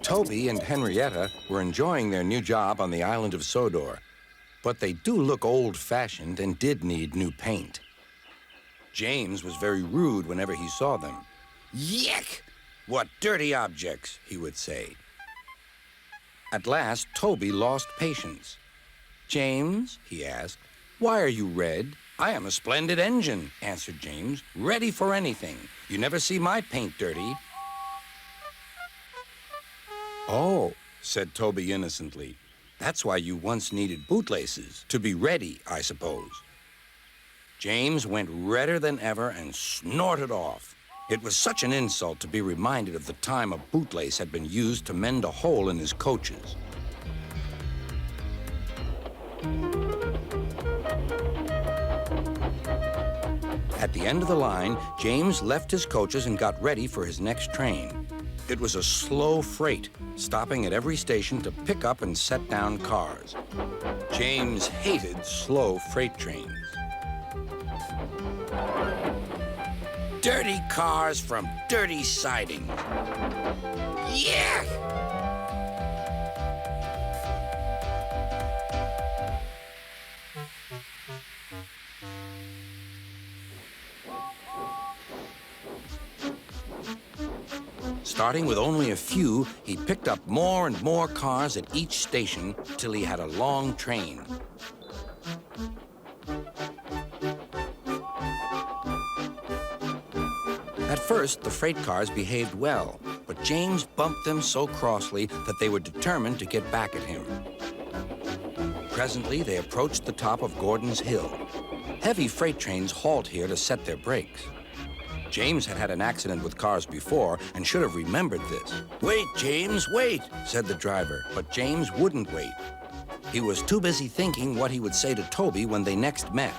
Toby and Henrietta were enjoying their new job on the island of Sodor, but they do look old-fashioned and did need new paint. James was very rude whenever he saw them. "Yuck! What dirty objects," he would say. At last, Toby lost patience. "James," he asked, "why are you red?" "I am a splendid engine," answered James, "ready for anything. You never see my paint dirty." "Oh," said Toby innocently, "that's why you once needed bootlaces, to be ready, I suppose." James went redder than ever and snorted off. It was such an insult to be reminded of the time a bootlace had been used to mend a hole in his coaches. At the end of the line, James left his coaches and got ready for his next train. It was a slow freight, stopping at every station to pick up and set down cars. James hated slow freight trains. Dirty cars from dirty sidings. Yeah! Starting with only a few, he picked up more and more cars at each station till he had a long train. At first, the freight cars behaved well, but James bumped them so crossly that they were determined to get back at him. Presently, they approached the top of Gordon's Hill. Heavy freight trains halt here to set their brakes. James had had an accident with cars before and should have remembered this. "Wait, James, wait," said the driver, but James wouldn't wait. He was too busy thinking what he would say to Toby when they next met.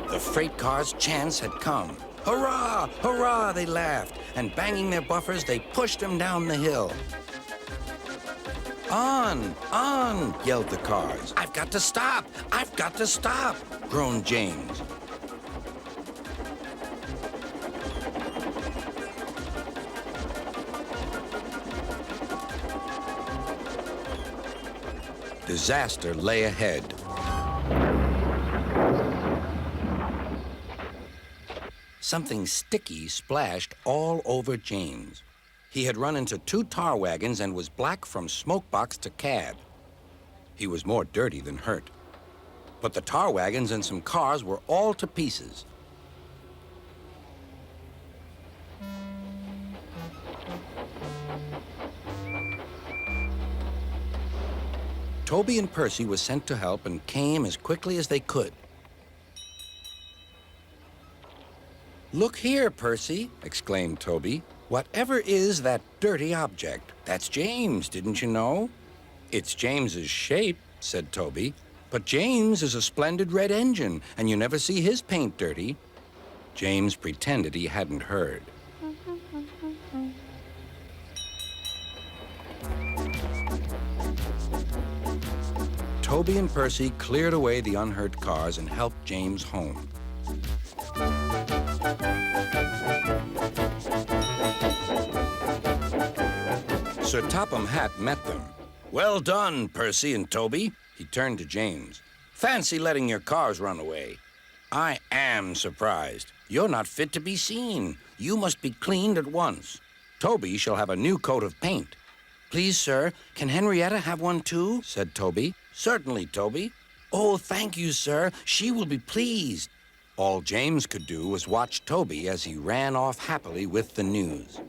The freight car's chance had come. "Hurrah! Hurrah!" they laughed, and banging their buffers, they pushed him down the hill. "On! On!" yelled the cars. "I've got to stop! I've got to stop!" groaned James. Disaster lay ahead. Something sticky splashed all over James. He had run into 2 tar wagons and was black from smokebox to cab. He was more dirty than hurt. But the tar wagons and some cars were all to pieces. Toby and Percy were sent to help and came as quickly as they could. "Look here, Percy," exclaimed Toby. "Whatever is that dirty object? That's James, didn't you know?" "It's James's shape," said Toby. "But James is a splendid red engine, and you never see his paint dirty." James pretended he hadn't heard. Toby and Percy cleared away the unhurt cars and helped James home. Sir Topham Hatt met them. "Well done, Percy and Toby." He turned to James. "Fancy letting your cars run away. I am surprised. You're not fit to be seen. You must be cleaned at once. Toby shall have a new coat of paint." "Please, sir, can Henrietta have one too?" said Toby. "Certainly, Toby." "Oh, thank you, sir. She will be pleased." All James could do was watch Toby as he ran off happily with the news.